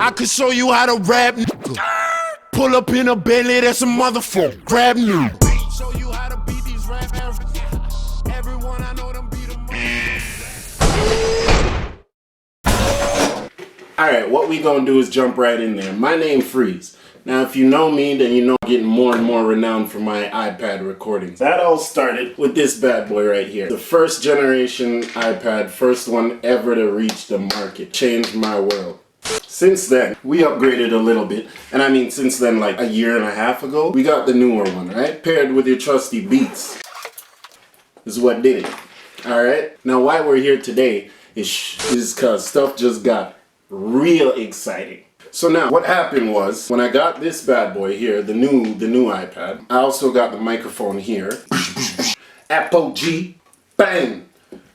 I could show you how to rap, nigga. Pull up in a Bentley, that's a motherfucker. Grab new. Show you how to beat these rap. Everyone I know them beat them. Alright, what we gonna do is jump right in there. My name Freeze. Now if you know me, then you know I'm getting more and more renowned for my iPad recordings. That all started with this bad boy right here. The first generation iPad, first one ever to reach the market. Changed my world. Since then, we upgraded a little bit. And I mean since then, like a year and a half ago, we got the newer one, right? Paired with your trusty Beats. This is what did it. Alright? Now why we're here today is because stuff just got real exciting. So now what happened was when I got this bad boy here, the new iPad, I also got the microphone here. Apogee, bang,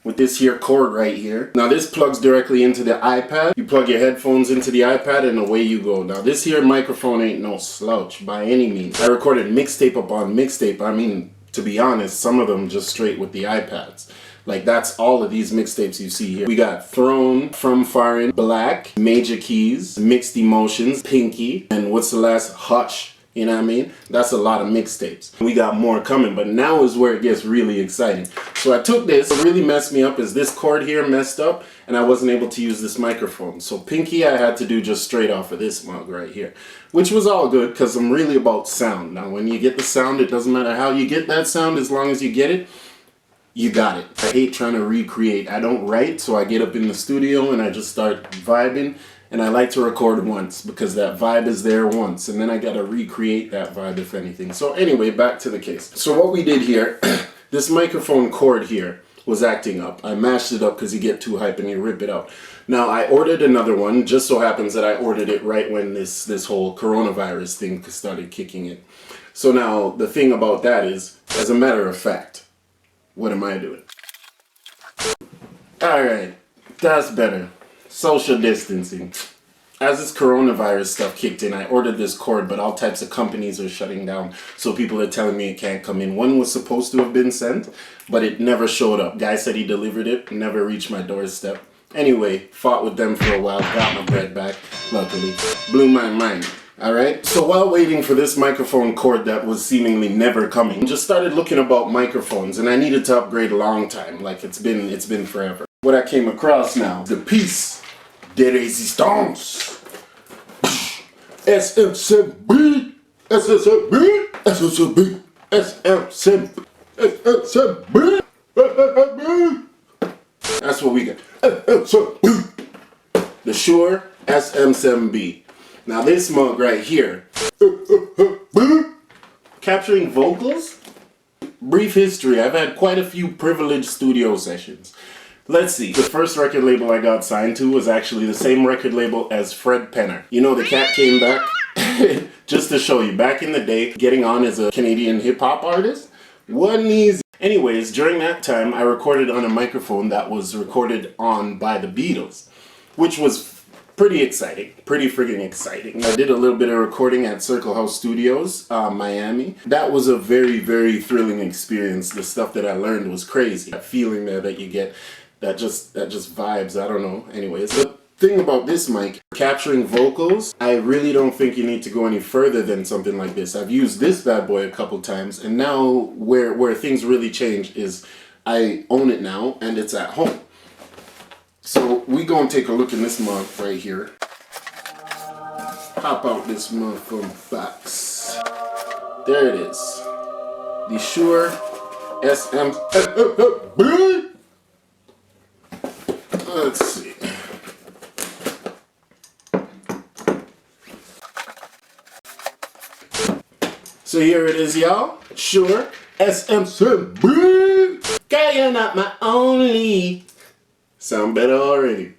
with this here cord right here. Now this plugs directly into the iPad. You plug your headphones into the iPad and away you go. Now this here microphone ain't no slouch by any means. I recorded mixtape upon mixtape. I mean, to be honest, some of them just straight with the iPads. Like that's all of these mixtapes you see here. We got Throne, From Foreign, Black, Major Keys, Mixed Emotions, Pinky, and what's the last? Hush. You know what I mean? That's a lot of mixtapes. We got more coming, but now is where it gets really exciting. So I took this. What really messed me up is this cord here messed up and I wasn't able to use this microphone. So Pinky I had to do just straight off of this mug right here, which was all good because I'm really about sound. Now when you get the sound, it doesn't matter how you get that sound, as long as you get it, you got it. I hate trying to recreate. I don't write, so I get up in the studio and I just start vibing. And I like to record once because that vibe is there once. And then I gotta recreate that vibe if anything. So anyway, back to the case. So what we did here, this microphone cord here was acting up. I mashed it up because you get too hype and you rip it out. Now I ordered another one. Just so happens that I ordered it right when this whole coronavirus thing started kicking in. So now the thing about that is, as a matter of fact, what am I doing? Alright, that's better. Social distancing. As this coronavirus stuff kicked in, I ordered this cord, but all types of companies are shutting down. So people are telling me it can't come in. One was supposed to have been sent, but it never showed up. Guy said he delivered it, never reached my doorstep. Anyway, fought with them for a while, got my bread back, luckily. Blew my mind. Alright, so while waiting for this microphone cord that was seemingly never coming, just started looking about microphones, and I needed to upgrade a long time, like it's been forever. What I came across now, the piece de resistance, SM7B, SM7B, SM7B, SM7B, SM7B. That's what we got. The Shure SM7B. Now this mug right here, capturing vocals? Brief history, I've had quite a few privileged studio sessions. Let's see, the first record label I got signed to was actually the same record label as Fred Penner. You know, the cat came back, just to show you, back in the day, getting on as a Canadian hip-hop artist wasn't easy. Anyways, during that time, I recorded on a microphone that was recorded on by the Beatles, which was pretty exciting, pretty friggin' exciting. I did a little bit of recording at Circle House Studios, Miami. That was a very, very thrilling experience. The stuff that I learned was crazy. That feeling there that you get, that just vibes, I don't know. Anyways, the thing about this mic, capturing vocals, I really don't think you need to go any further than something like this. I've used this bad boy a couple times, and now where things really change is I own it now, and it's at home. So we gonna take a look in this mug right here. Pop out this motherfucking box. There it is. The Shure SM7B. Let's see. So here it is, y'all. Shure SM7B. Girl, you're not my only. Sound better already.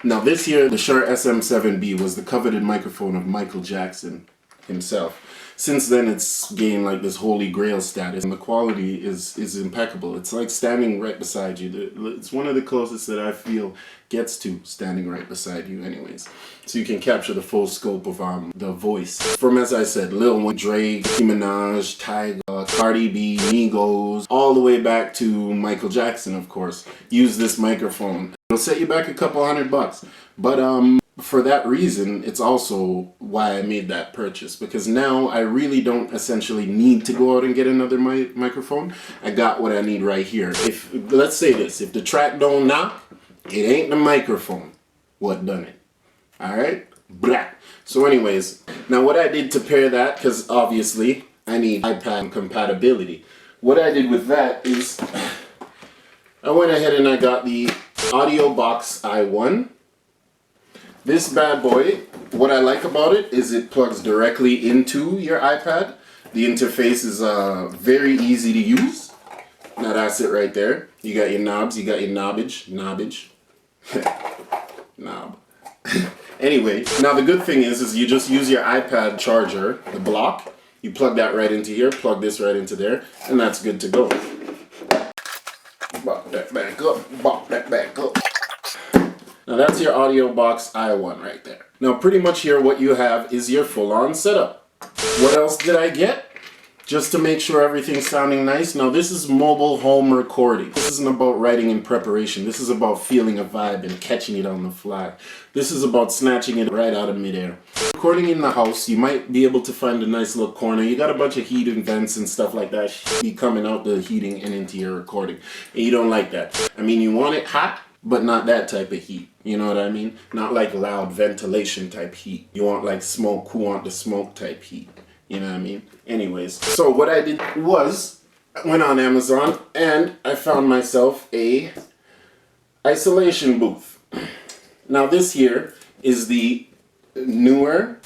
Now this here, the Shure SM7B was the coveted microphone of Michael Jackson himself. Since then it's gained like this holy grail status, and the quality is impeccable. It's like standing right beside you. It's one of the closest that I feel gets to standing right beside you anyways. So you can capture the full scope of the voice. From, as I said, Lil Wayne, Drake, Nicki Minaj, Tyga, Cardi B, Migos, all the way back to Michael Jackson, of course. Use this microphone. It'll set you back a couple $100. But for that reason, it's also why I made that purchase, because now I really don't essentially need to go out and get another microphone. I got what I need right here. If, let's say this, if the track don't knock, it ain't the microphone what done it. Alright? Blah. So anyways, now what I did to pair that, because obviously I need iPad compatibility. What I did with that is I went ahead and I got the Audio Box i1. This bad boy, what I like about it is it plugs directly into your iPad. The interface is very easy to use. Now that's it right there. You got your knobs, you got your knob. Anyway, now the good thing is you just use your iPad charger, the block. You plug that right into here, plug this right into there, and that's good to go. Bop that back up, bop that back up. Now that's your Audio Box i1 right there. Now pretty much here what you have is your full-on setup. What else did I get? Just to make sure everything's sounding nice. Now this is mobile home recording. This isn't about writing in preparation. This is about feeling a vibe and catching it on the fly. This is about snatching it right out of midair. Recording in the house, you might be able to find a nice little corner. You got a bunch of heat and vents and stuff like that be coming out the heating and into your recording. And you don't like that. I mean, you want it hot, but not that type of heat. You know what I mean? Not like loud ventilation type heat. You want like smoke, who want the smoke type heat. You know what I mean? Anyways, so what I did was I went on Amazon and I found myself a isolation booth. Now this here is the newer,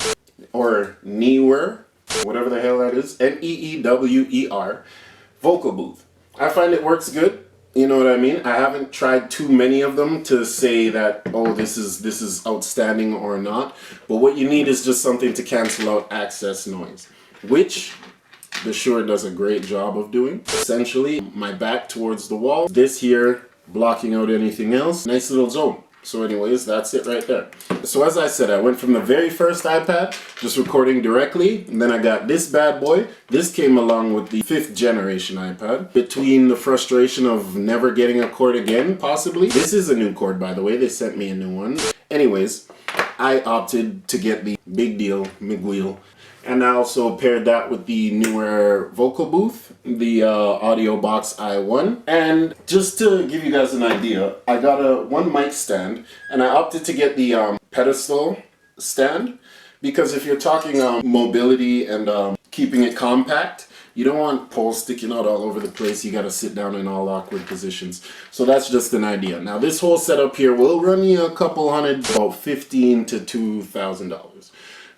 whatever the hell that is, Neewer vocal booth. I find it works good. You know what I mean? I haven't tried too many of them to say that, oh, this is outstanding or not. But what you need is just something to cancel out excess noise, which the Shure does a great job of doing. Essentially, my back towards the wall, this here blocking out anything else. Nice little zone. So anyways, that's it right there. So as I said, I went from the very first iPad, just recording directly, and then I got this bad boy. This came along with the 5th generation iPad. Between the frustration of never getting a cord again, possibly. This is a new cord, by the way. They sent me a new one. Anyways, I opted to get the big deal, Miguel. And I also paired that with the newer vocal booth, the Audio Box i1. And just to give you guys an idea, I got one mic stand, and I opted to get the pedestal stand, because if you're talking mobility and keeping it compact, you don't want poles sticking out all over the place. You gotta sit down in all awkward positions. So that's just an idea. Now this whole setup here will run you a couple hundred, about $1,500 to $2,000.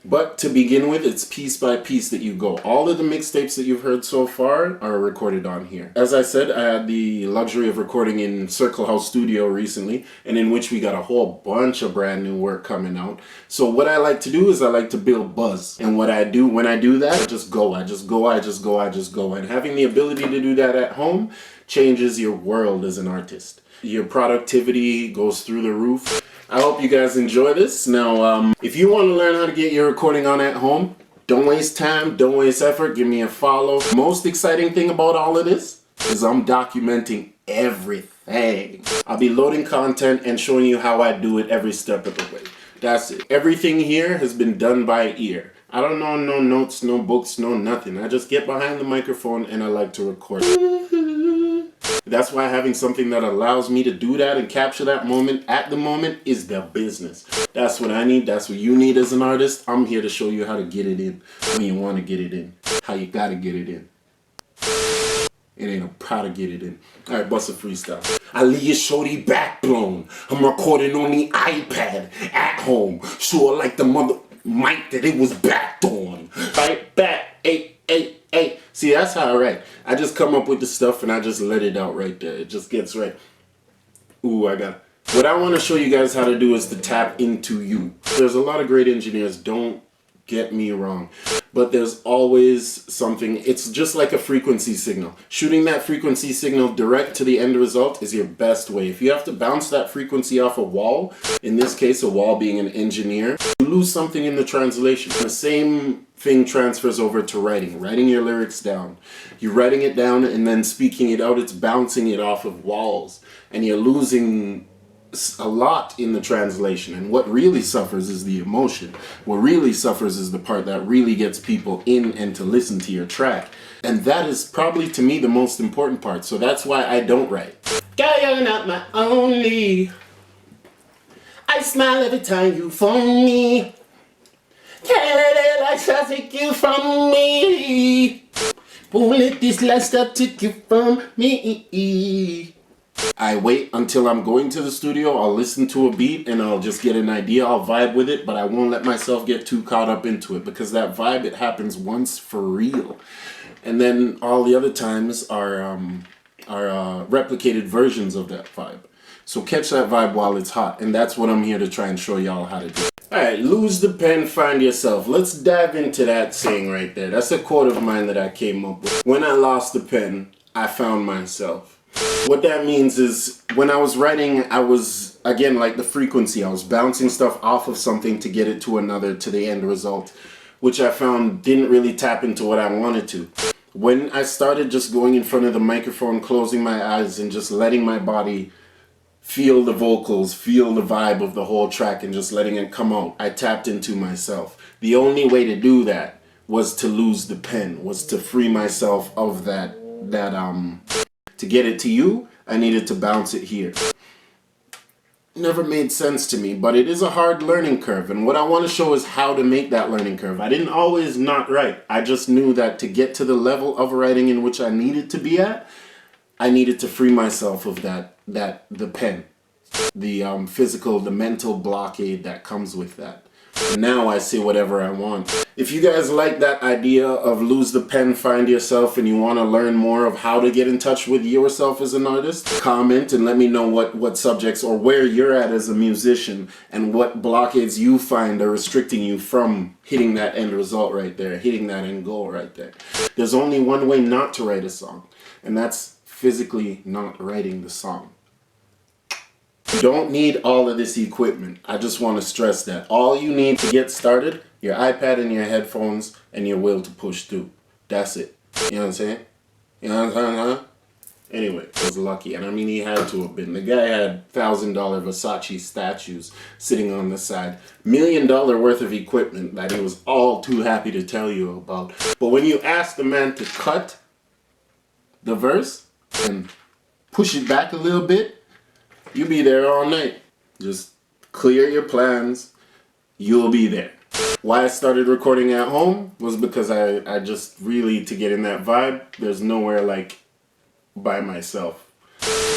But to begin with, it's piece by piece that you go. All of the mixtapes that you've heard so far are recorded on here. As I said, I had the luxury of recording in Circle House Studio recently, and in which we got a whole bunch of brand new work coming out. So what I like to do is I like to build buzz. And what I do when I do that, I just go. And having the ability to do that at home changes your world as an artist. Your productivity goes through the roof. I hope you guys enjoy this. Now, if you want to learn how to get your recording on at home, don't waste time, don't waste effort, give me a follow. Most exciting thing about all of this is I'm documenting everything. I'll be loading content and showing you how I do it every step of the way. That's it. Everything here has been done by ear. I don't know no notes, no books, no nothing. I just get behind the microphone and I like to record. That's why having something that allows me to do that and capture that moment at the moment is the business. That's what I need. That's what you need as an artist. I'm here to show you how to get it in when you want to get it in. How you gotta get it in. It ain't how to get it in. Alright, bust a freestyle. I leave your shorty back blown. I'm recording on the iPad at home. Sure like the mother mic that it was backed on. Right back. Hey. See, that's how I write. I just come up with the stuff and I just let it out right there. It just gets right. Ooh, I got it. What I want to show you guys how to do is to tap into you. There's a lot of great engineers, don't get me wrong. But there's always something, it's just like a frequency signal. Shooting that frequency signal direct to the end result is your best way. If you have to bounce that frequency off a wall, in this case a wall being an engineer, you lose something in the translation. The same thing transfers over to writing your lyrics down. You're writing it down and then speaking it out, it's bouncing it off of walls. And you're losing a lot in the translation, and what really suffers is the emotion. What really suffers is the part that really gets people in and to listen to your track. And that is probably, to me, the most important part. So that's why I don't write. Girl, you're not my only. I smile every time you phone me. Can't let it like I take you from me. Won't let this lifestyle take you from me. I wait until I'm going to the studio, I'll listen to a beat and I'll just get an idea, I'll vibe with it, but I won't let myself get too caught up into it, because that vibe, it happens once for real. And then all the other times are replicated versions of that vibe. So catch that vibe while it's hot, and that's what I'm here to try and show y'all how to do. Alright, lose the pen, find yourself. Let's dive into that saying right there. That's a quote of mine that I came up with. When I lost the pen, I found myself. What that means is, when I was writing, I was, again, like the frequency, I was bouncing stuff off of something to get it to another, to the end result, which I found didn't really tap into what I wanted to. When I started just going in front of the microphone, closing my eyes and just letting my body feel the vocals, feel the vibe of the whole track and just letting it come out, I tapped into myself. The only way to do that was to lose the pen, was to free myself of that to get it to you, I needed to bounce it here. Never made sense to me, but it is a hard learning curve, and what I want to show is how to make that learning curve. I didn't always not write. I just knew that to get to the level of writing in which I needed to be at, I needed to free myself of the pen, the physical, the mental blockade that comes with that. And now I say whatever I want. If you guys like that idea of lose the pen, find yourself, and you want to learn more of how to get in touch with yourself as an artist, comment and let me know what subjects or where you're at as a musician and what blockades you find are restricting you from hitting that end result right there, hitting that end goal right there. There's only one way not to write a song, and that's physically not writing the song. You don't need all of this equipment. I just want to stress that. All you need to get started, your iPad and your headphones and your will to push through. That's it. You know what I'm saying? You know what I'm saying, huh? Anyway, I was lucky. And I mean, he had to have been. The guy had $1,000 Versace statues sitting on the side. $1 million worth of equipment that he was all too happy to tell you about. But when you ask the man to cut the verse and push it back a little bit, you'll be there all night. Just clear your plans. You'll be there. Why I started recording at home was because I just really, to get in that vibe, there's nowhere like by myself.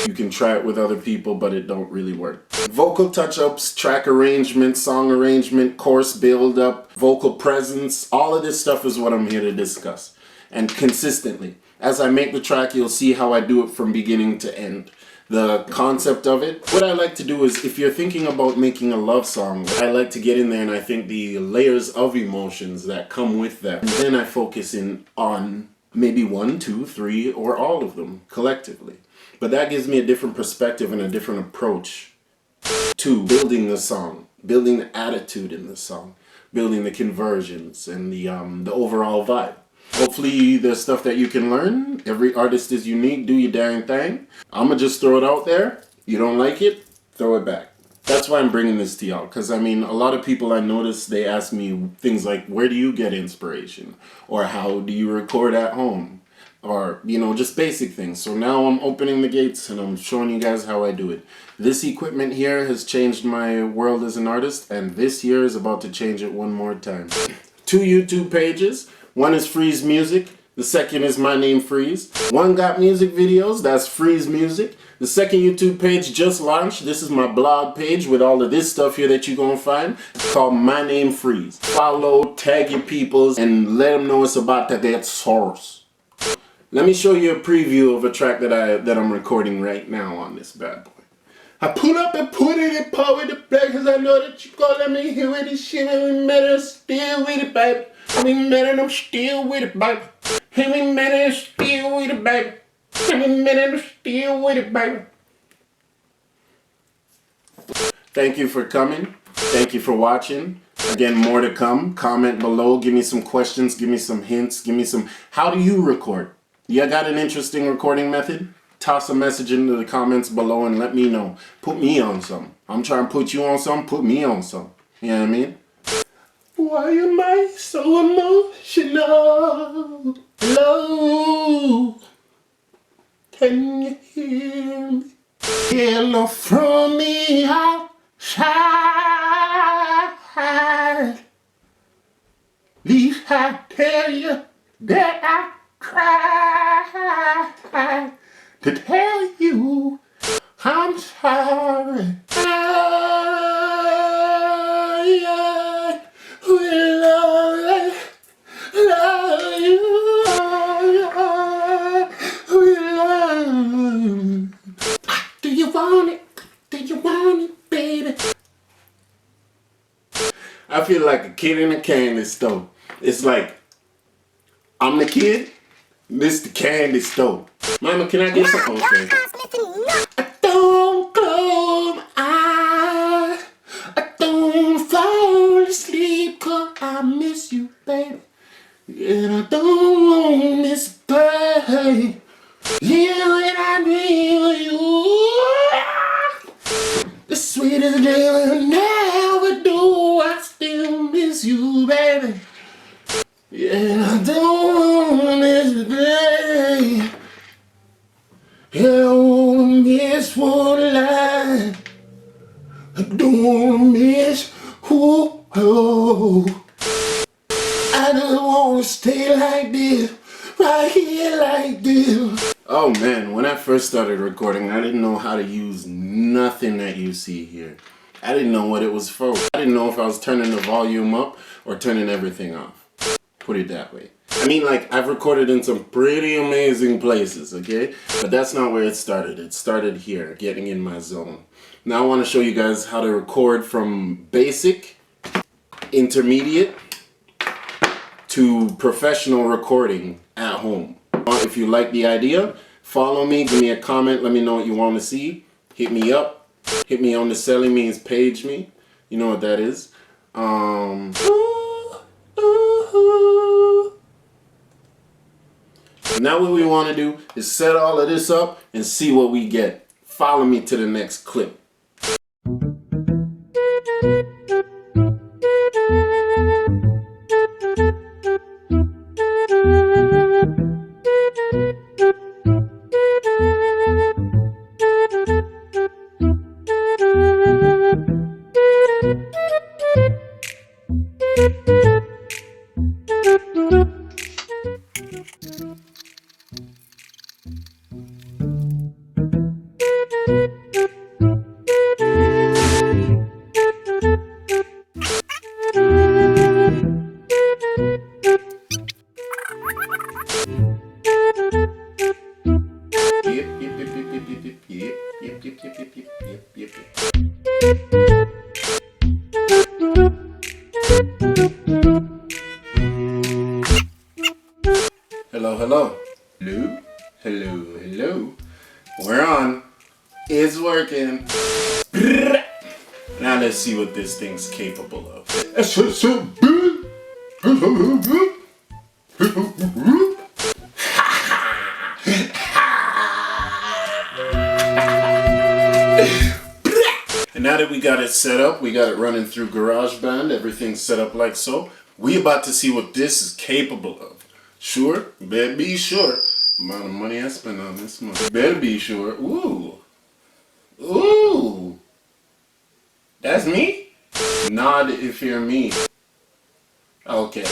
You can try it with other people, but it don't really work. Vocal touch-ups, track arrangement, song arrangement, chorus build-up, vocal presence, all of this stuff is what I'm here to discuss. And consistently. As I make the track, you'll see how I do it from beginning to end. The concept of it. What I like to do is, if you're thinking about making a love song, I like to get in there and I think the layers of emotions that come with that. And then I focus in on maybe 1, 2, 3, or all of them collectively. But that gives me a different perspective and a different approach to building the song, building the attitude in the song, building the conversions and the overall vibe. Hopefully there's stuff that you can learn. Every artist is unique. Do your dang thing. I'ma just throw it out there. You don't like it, throw it back. That's why I'm bringing this to y'all. Because I mean, a lot of people I notice, they ask me things like, where do you get inspiration? Or how do you record at home? Or, you know, just basic things. So now I'm opening the gates and I'm showing you guys how I do it. This equipment here has changed my world as an artist, and this year is about to change it one more time. 2 YouTube pages. One is Freeze Music. The second is my name, Freeze. One got music videos. That's Freeze Music. The second YouTube page just launched. This is my blog page with all of this stuff here that you're going to find. It's called My Name Freeze. Follow, tag your peoples, and let them know it's about that source. Let me show you a preview of a track that I'm recording right now on this bad boy. I pull up and put it in power to play, cause I know that you gonna let me hear with this shit, and we met and still with it, baby. And we met and I'm still with it, baby. And we met and still with it, baby. And we met and I'm still with it, baby. Thank you for coming. Thank you for watching. Again, more to come. Comment below. Give me some questions. Give me some hints. Give me some... How do you record? You got an interesting recording method? toss a message into the comments below and let me know. Put me on some. I'm trying to put you on some, put me on some. You know what I mean? Why am I so emotional? Hello? Can you hear me? Hello from me outside. Least I tell you that I cried to tell you I'm sorry. I will always love you. I will love. Do you want it? Do you want it, baby? I feel like a kid in a candy store. It's like, I'm the kid, this the candy store. Mama, can I get some? Okay. I don't close my eyes. I don't fall asleep 'cause I miss you, baby. And I don't miss a day. Yeah, when I dream of you. The sweetest day will never do. I still miss you, baby. Yeah, I don't miss a day. Yeah, I wanna miss one line. I don't wanna miss who. Oh. I just wanna stay like this, right here like this. Oh man, when I first started recording, I didn't know how to use nothing that you see here. I didn't know what it was for. I didn't know if I was turning the volume up or turning everything off. Put it that way. I mean, like, I've recorded in some pretty amazing places, okay? But that's not where it started. It started here, getting in my zone. Now I want to show you guys how to record from basic, intermediate, to professional recording at home. If you like the idea, follow me, give me a comment, let me know what you want to see. Hit me up. Hit me on the Selling Means page me. You know what that is. Now what we want to do is set all of this up and see what we get. Follow me to the next clip. Hello, hello. Hello, hello, hello. We're on. It's working. Now let's see what this thing's capable of. And now that we got it set up, we got it running through GarageBand, everything's set up like so. We about to see what this is capable of. Sure? Better be sure. The amount of money I spent on this month. Better be sure. Ooh. Ooh. That's me? Nod if you're me. Okay.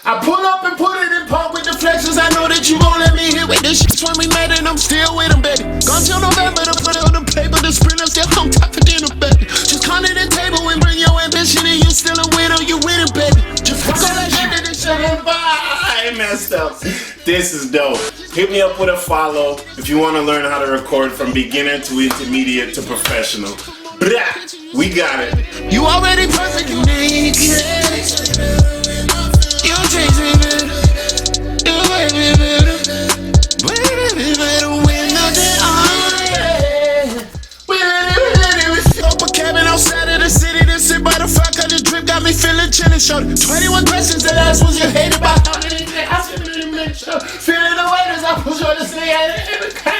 I pull up and put it in park with the flexes. I know that you gon' let me hit with this shit when we met and I'm still with them, baby. Gone till November to put it on the paper. The sprint I'm still on top of dinner, baby. Just come to the table and bring your ambition and you still a winner, you winning, baby. Just fuck all that shit that this shit and bye. I messed up. This is dope. Hit me up with a follow if you want to learn how to record from beginner to intermediate to professional. Blah, we got it. You already perfect, unique. You change me better. You make me better. Baby, me better when nothing on. We up a cabin outside of the city to sit by the fire. Cause the drip got me feeling chillin'. Short 21 questions, the last ones you hated by how many. show. Feeling the weight as I push on this nigga.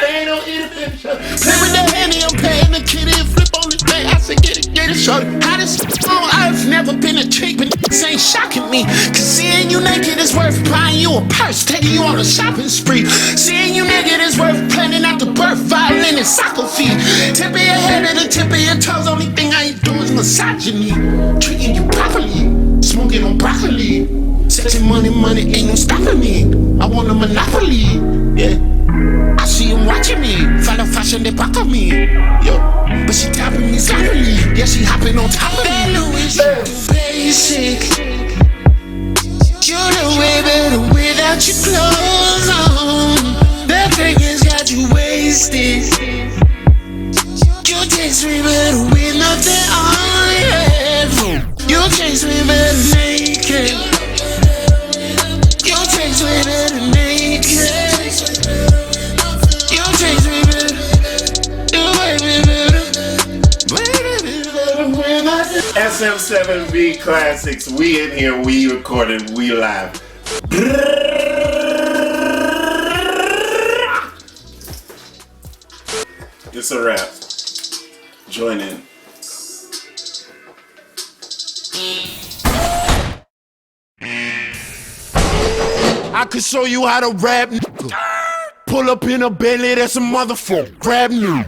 Ain't no eating show. Play with the penny, I'm paying the kitty and flip on the thing. I said, get it, shorty. Hottest on earth, never been a trick, but this ain't shocking me. Cause seeing you naked is worth buying you a purse, taking you on a shopping spree. Seeing you naked is worth planning out the birth, violin and soccer feet. Tip of your head and the tip of your toes, only thing I ain't do is misogyny. Treating you properly, smoking on broccoli. Sexy money, ain't no stopping me. I want a monopoly, yeah. I see him watching me, follow fashion, they back on me, yo. But she tapping me softly, yeah, she hopping on top of me. Louis, you basic. You look way better without your clothes on. That thing has got you wasted. You taste way better with nothing on, yeah. You taste way better naked. You taste way better naked. SM7B Classics, we in here, we recorded, we live. It's a wrap. Join in. I could show you how to rap. Pull up in a Bentley, that's a motherfucker. Grab new.